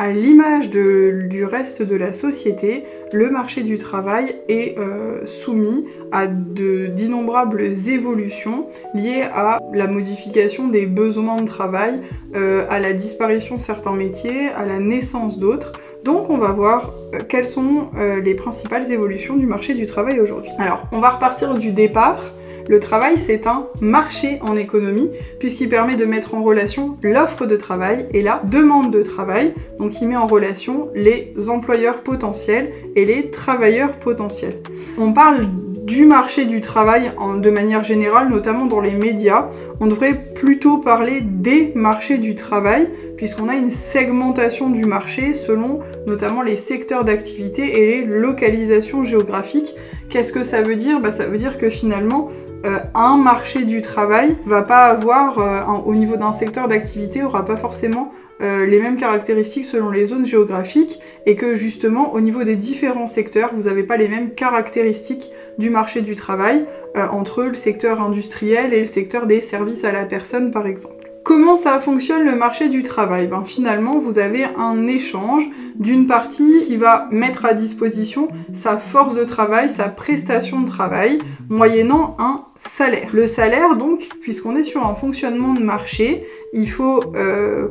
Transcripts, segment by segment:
À l'image du reste de la société, le marché du travail est soumis à d'innombrables évolutions liées à la modification des besoins de travail, à la disparition de certains métiers, à la naissance d'autres. Donc on va voir quelles sont les principales évolutions du marché du travail aujourd'hui. Alors, on va repartir du départ. Le travail, c'est un marché en économie, puisqu'il permet de mettre en relation l'offre de travail et la demande de travail. Donc il met en relation les employeurs potentiels et les travailleurs potentiels. On parle du marché du travail de manière générale, notamment dans les médias. On devrait plutôt parler des marchés du travail, puisqu'on a une segmentation du marché selon notamment les secteurs d'activité et les localisations géographiques. Qu'est-ce que ça veut dire ? Ça veut dire que finalement, un marché du travail va pas avoir, au niveau d'un secteur d'activité, aura pas forcément les mêmes caractéristiques selon les zones géographiques, et que justement au niveau des différents secteurs, vous n'avez pas les mêmes caractéristiques du marché du travail entre le secteur industriel et le secteur des services à la personne par exemple. Comment ça fonctionne le marché du travail ? Finalement, vous avez un échange d'une partie qui va mettre à disposition sa force de travail, sa prestation de travail, moyennant un salaire. Le salaire, donc, puisqu'on est sur un fonctionnement de marché, il faut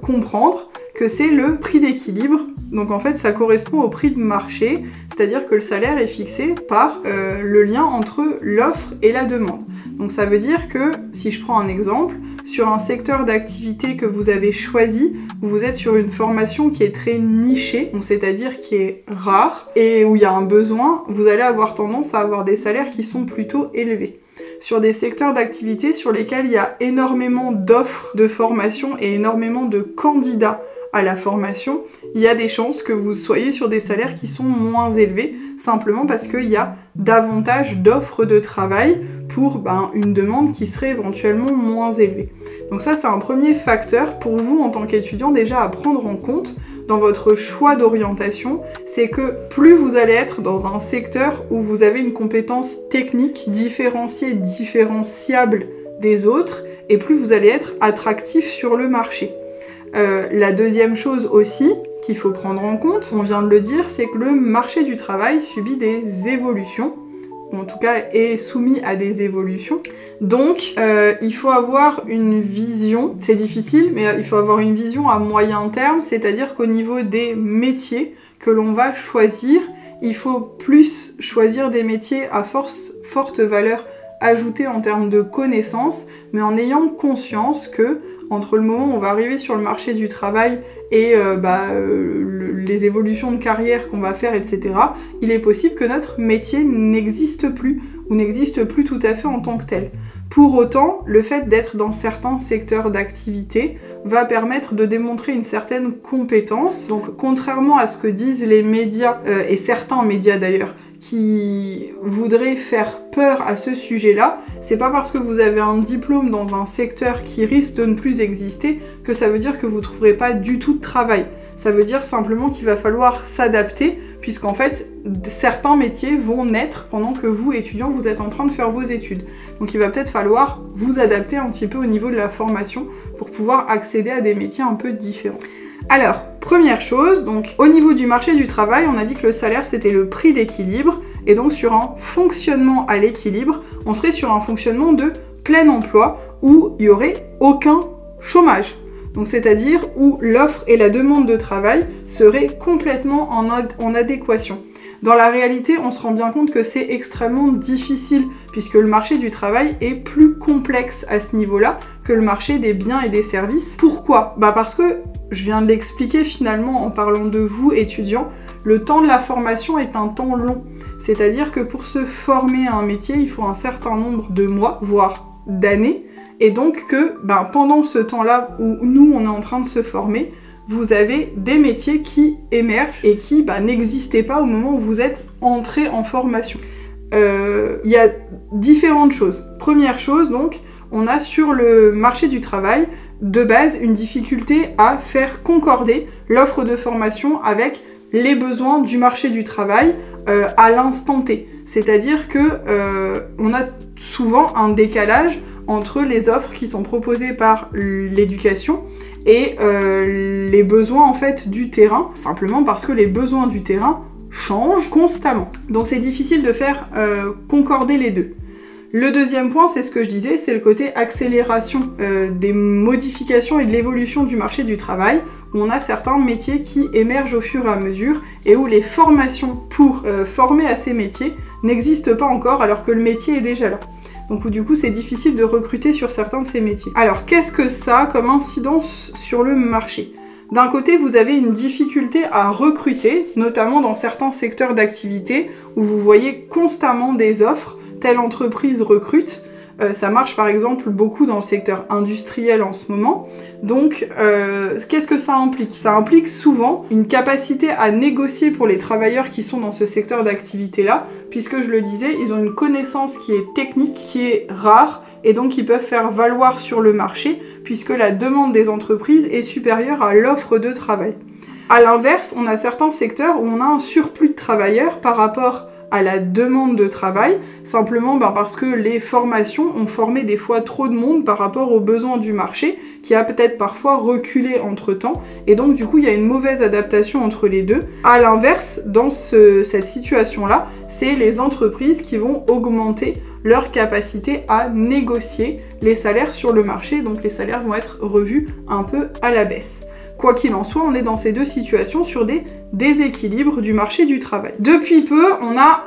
comprendre que c'est le prix d'équilibre. Donc en fait, ça correspond au prix de marché, c'est-à-dire que le salaire est fixé par le lien entre l'offre et la demande. Donc ça veut dire que, si je prends un exemple, sur un secteur d'activité que vous avez choisi, vous êtes sur une formation qui est très nichée, donc c'est-à-dire qui est rare, et où il y a un besoin, vous allez avoir tendance à avoir des salaires qui sont plutôt élevés. Sur des secteurs d'activité sur lesquels il y a énormément d'offres de formation et énormément de candidats à la formation, il y a des chances que vous soyez sur des salaires qui sont moins élevés, simplement parce qu'il y a davantage d'offres de travail pour une demande qui serait éventuellement moins élevée. Donc ça, c'est un premier facteur pour vous en tant qu'étudiant déjà à prendre en compte dans votre choix d'orientation, c'est que plus vous allez être dans un secteur où vous avez une compétence technique différenciée, différenciable des autres, et plus vous allez être attractif sur le marché. La deuxième chose aussi qu'il faut prendre en compte, on vient de le dire, c'est que le marché du travail subit des évolutions, ou en tout cas est soumis à des évolutions. Donc il faut avoir une vision, c'est difficile, mais il faut avoir une vision à moyen terme, c'est-à-dire qu'au niveau des métiers que l'on va choisir, il faut plus choisir des métiers à forte valeur ajoutée en termes de connaissances, mais en ayant conscience que entre le moment où on va arriver sur le marché du travail et les évolutions de carrière qu'on va faire, etc., il est possible que notre métier n'existe plus, ou n'existe plus tout à fait en tant que tel. Pour autant, le fait d'être dans certains secteurs d'activité va permettre de démontrer une certaine compétence. Donc, contrairement à ce que disent les médias, et certains médias d'ailleurs, qui voudraient faire peur à ce sujet-là, c'est pas parce que vous avez un diplôme dans un secteur qui risque de ne plus exister que ça veut dire que vous trouverez pas du tout de travail. Ça veut dire simplement qu'il va falloir s'adapter, puisqu'en fait, certains métiers vont naître pendant que vous, étudiants, vous êtes en train de faire vos études. Donc il va peut-être falloir vous adapter un petit peu au niveau de la formation pour pouvoir accéder à des métiers un peu différents. Alors, première chose, donc au niveau du marché du travail, on a dit que le salaire c'était le prix d'équilibre, et donc sur un fonctionnement à l'équilibre, on serait sur un fonctionnement de plein emploi où il n'y aurait aucun chômage. Donc c'est-à-dire où l'offre et la demande de travail seraient complètement en adéquation. Dans la réalité, on se rend bien compte que c'est extrêmement difficile, puisque le marché du travail est plus complexe à ce niveau-là que le marché des biens et des services. Pourquoi ? Parce que, je viens de l'expliquer finalement en parlant de vous, étudiants, le temps de la formation est un temps long. C'est-à-dire que pour se former à un métier, il faut un certain nombre de mois, voire d'années, et donc que pendant ce temps-là où nous, on est en train de se former, vous avez des métiers qui émergent et qui n'existaient pas au moment où vous êtes entré en formation. Il y a différentes choses. Première chose, donc, on a sur le marché du travail, de base, une difficulté à faire concorder l'offre de formation avec les besoins du marché du travail à l'instant T. C'est-à-dire que on a souvent un décalage entre les offres qui sont proposées par l'éducation et les besoins en fait du terrain, simplement parce que les besoins du terrain changent constamment. Donc c'est difficile de faire concorder les deux. Le deuxième point, c'est ce que je disais, c'est le côté accélération des modifications et de l'évolution du marché du travail, où on a certains métiers qui émergent au fur et à mesure, et où les formations pour former à ces métiers n'existent pas encore, alors que le métier est déjà là. Donc du coup, c'est difficile de recruter sur certains de ces métiers. Alors, qu'est-ce que ça a comme incidence sur le marché ? D'un côté, vous avez une difficulté à recruter, notamment dans certains secteurs d'activité, où vous voyez constamment des offres, telle entreprise recrute. Ça marche par exemple beaucoup dans le secteur industriel en ce moment. Donc, qu'est-ce que ça implique ? Ça implique souvent une capacité à négocier pour les travailleurs qui sont dans ce secteur d'activité-là, puisque je le disais, ils ont une connaissance qui est technique, qui est rare, et donc ils peuvent faire valoir sur le marché, puisque la demande des entreprises est supérieure à l'offre de travail. A l'inverse, on a certains secteurs où on a un surplus de travailleurs par rapport à la demande de travail, simplement parce que les formations ont formé des fois trop de monde par rapport aux besoins du marché, qui a peut-être parfois reculé entre-temps, et donc du coup il y a une mauvaise adaptation entre les deux. A l'inverse, dans cette situation-là, c'est les entreprises qui vont augmenter leur capacité à négocier les salaires sur le marché, donc les salaires vont être revus un peu à la baisse. Quoi qu'il en soit, on est dans ces deux situations sur des déséquilibres du marché du travail. Depuis peu, on a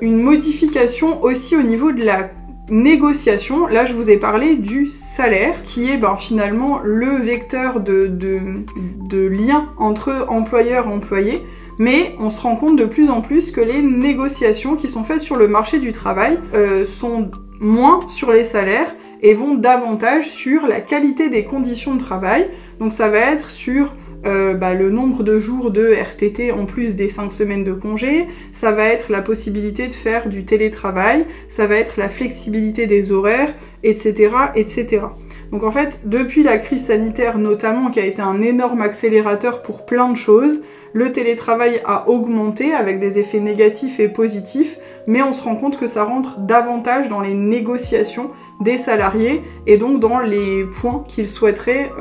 une modification aussi au niveau de la négociation. Là, je vous ai parlé du salaire, qui est finalement le vecteur de lien entre employeur et employé. Mais on se rend compte de plus en plus que les négociations qui sont faites sur le marché du travail sont moins sur les salaires et vont davantage sur la qualité des conditions de travail. Donc ça va être sur le nombre de jours de RTT en plus des 5 semaines de congé, ça va être la possibilité de faire du télétravail, ça va être la flexibilité des horaires, etc., etc. Donc en fait, depuis la crise sanitaire notamment, qui a été un énorme accélérateur pour plein de choses, le télétravail a augmenté avec des effets négatifs et positifs, mais on se rend compte que ça rentre davantage dans les négociations des salariés et donc dans les points qu'ils souhaiteraient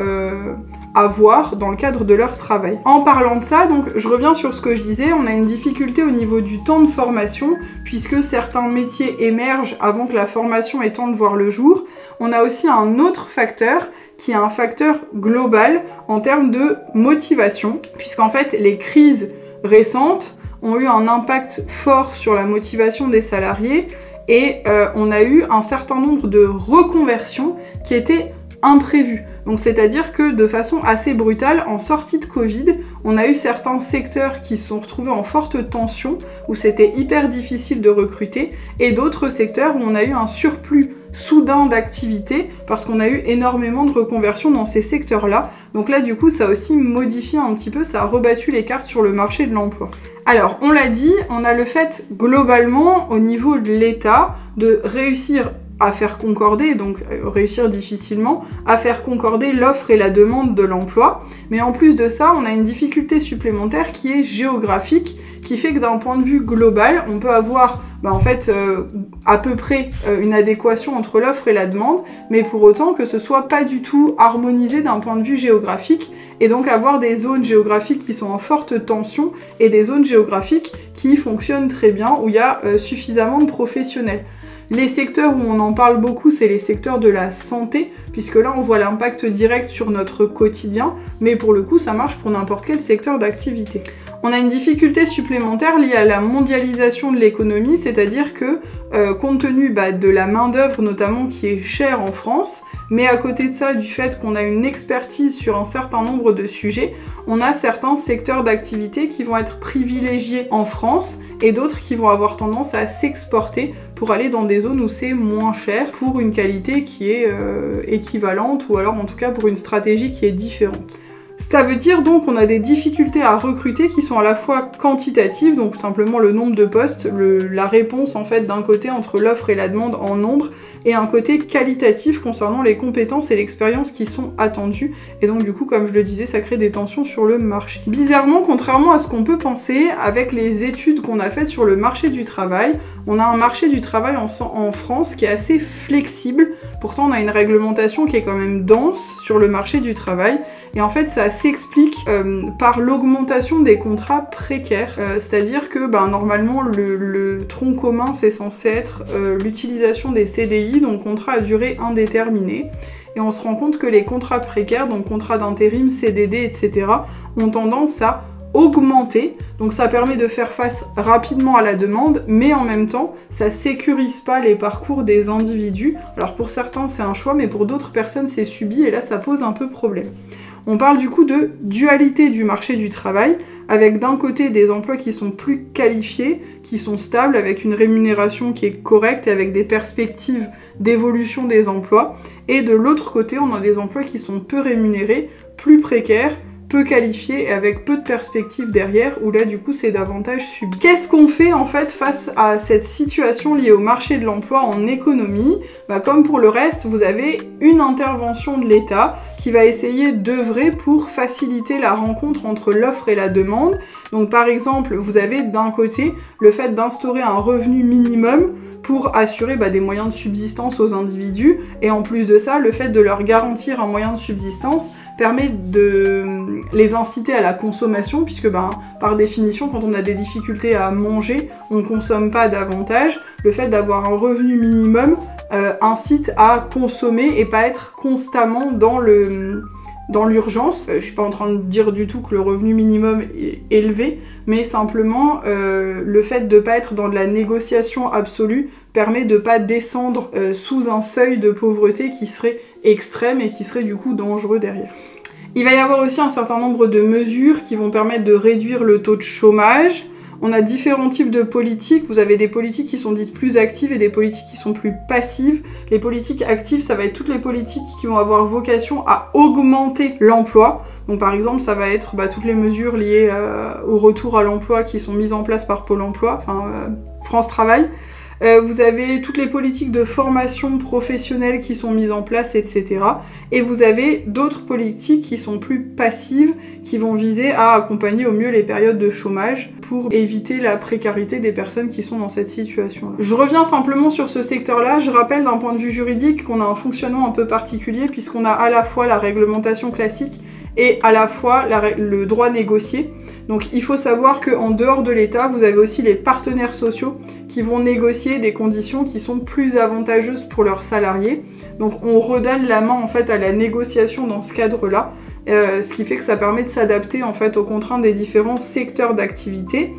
avoir dans le cadre de leur travail. En parlant de ça, donc je reviens sur ce que je disais, on a une difficulté au niveau du temps de formation, puisque certains métiers émergent avant que la formation ait temps de voir le jour. On a aussi un autre facteur, qui est un facteur global en termes de motivation, puisqu'en fait les crises récentes ont eu un impact fort sur la motivation des salariés, et on a eu un certain nombre de reconversions qui étaient imprévues. Donc c'est-à-dire que de façon assez brutale, en sortie de Covid, on a eu certains secteurs qui se sont retrouvés en forte tension, où c'était hyper difficile de recruter, et d'autres secteurs où on a eu un surplus soudain d'activité, parce qu'on a eu énormément de reconversions dans ces secteurs-là. Donc là, du coup, ça a aussi modifié un petit peu, ça a rebattu les cartes sur le marché de l'emploi. Alors, on l'a dit, on a le fait globalement, au niveau de l'État, de réussir à faire concorder, donc réussir difficilement, à faire concorder l'offre et la demande de l'emploi. Mais en plus de ça, on a une difficulté supplémentaire qui est géographique, qui fait que d'un point de vue global, on peut avoir à peu près une adéquation entre l'offre et la demande, mais pour autant que ce soit pas du tout harmonisé d'un point de vue géographique, et donc avoir des zones géographiques qui sont en forte tension, et des zones géographiques qui fonctionnent très bien, où il y a suffisamment de professionnels. Les secteurs où on en parle beaucoup, c'est les secteurs de la santé, puisque là on voit l'impact direct sur notre quotidien, mais pour le coup ça marche pour n'importe quel secteur d'activité. On a une difficulté supplémentaire liée à la mondialisation de l'économie, c'est-à-dire que compte tenu de la main-d'œuvre notamment qui est chère en France, mais à côté de ça, du fait qu'on a une expertise sur un certain nombre de sujets, on a certains secteurs d'activité qui vont être privilégiés en France et d'autres qui vont avoir tendance à s'exporter pour aller dans des zones où c'est moins cher pour une qualité qui est équivalente, ou alors en tout cas pour une stratégie qui est différente. Ça veut dire donc qu'on a des difficultés à recruter qui sont à la fois quantitatives, donc simplement le nombre de postes, la réponse en fait d'un côté entre l'offre et la demande en nombre, et un côté qualitatif concernant les compétences et l'expérience qui sont attendues, et donc du coup comme je le disais ça crée des tensions sur le marché. Bizarrement, contrairement à ce qu'on peut penser, avec les études qu'on a faites sur le marché du travail, on a un marché du travail en France qui est assez flexible, pourtant on a une réglementation qui est quand même dense sur le marché du travail, et en fait ça s'explique par l'augmentation des contrats précaires, c'est-à-dire que normalement le tronc commun c'est censé être l'utilisation des CDI, donc contrats à durée indéterminée, et on se rend compte que les contrats précaires, donc contrats d'intérim, CDD, etc., ont tendance à augmenter, donc ça permet de faire face rapidement à la demande, mais en même temps, ça sécurise pas les parcours des individus. Alors pour certains c'est un choix, mais pour d'autres personnes c'est subi, et là ça pose un peu problème. On parle du coup de dualité du marché du travail, avec d'un côté des emplois qui sont plus qualifiés, qui sont stables, avec une rémunération qui est correcte et avec des perspectives d'évolution des emplois, et de l'autre côté on a des emplois qui sont peu rémunérés, plus précaires, peu qualifiés et avec peu de perspectives derrière, où là du coup c'est davantage subi. Qu'est-ce qu'on fait en fait face à cette situation liée au marché de l'emploi en économie? Comme pour le reste, vous avez une intervention de l'État qui va essayer d'œuvrer pour faciliter la rencontre entre l'offre et la demande. Donc par exemple, vous avez d'un côté le fait d'instaurer un revenu minimum pour assurer des moyens de subsistance aux individus, et en plus de ça, le fait de leur garantir un moyen de subsistance permet de les inciter à la consommation, puisque par définition, quand on a des difficultés à manger, on ne consomme pas davantage. Le fait d'avoir un revenu minimum incite à consommer et pas être constamment dans l'urgence. Je suis pas en train de dire du tout que le revenu minimum est élevé, mais simplement le fait de pas être dans de la négociation absolue permet de pas descendre sous un seuil de pauvreté qui serait extrême et qui serait du coup dangereux derrière. Il va y avoir aussi un certain nombre de mesures qui vont permettre de réduire le taux de chômage. On a différents types de politiques. Vous avez des politiques qui sont dites plus actives et des politiques qui sont plus passives. Les politiques actives, ça va être toutes les politiques qui vont avoir vocation à augmenter l'emploi. Donc par exemple, ça va être toutes les mesures liées au retour à l'emploi qui sont mises en place par Pôle emploi, France Travail. Vous avez toutes les politiques de formation professionnelle qui sont mises en place, etc. Et vous avez d'autres politiques qui sont plus passives, qui vont viser à accompagner au mieux les périodes de chômage pour éviter la précarité des personnes qui sont dans cette situation-là. Je reviens simplement sur ce secteur-là. Je rappelle d'un point de vue juridique qu'on a un fonctionnement un peu particulier, puisqu'on a à la fois la réglementation classique et à la fois le droit négocié. Donc il faut savoir qu'en dehors de l'État, vous avez aussi les partenaires sociaux qui vont négocier des conditions qui sont plus avantageuses pour leurs salariés. Donc on redonne la main en fait à la négociation dans ce cadre-là, ce qui fait que ça permet de s'adapter en fait aux contraintes des différents secteurs d'activité.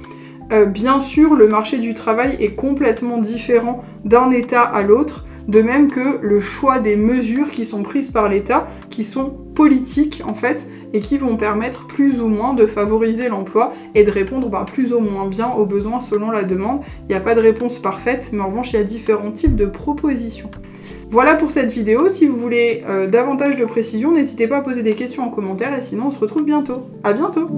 Bien sûr, le marché du travail est complètement différent d'un État à l'autre, de même que le choix des mesures qui sont prises par l'État, qui sont politiques en fait, et qui vont permettre plus ou moins de favoriser l'emploi et de répondre plus ou moins bien aux besoins selon la demande. Il n'y a pas de réponse parfaite, mais en revanche il y a différents types de propositions. Voilà pour cette vidéo. Si vous voulez davantage de précision, n'hésitez pas à poser des questions en commentaire, et sinon on se retrouve bientôt. À bientôt!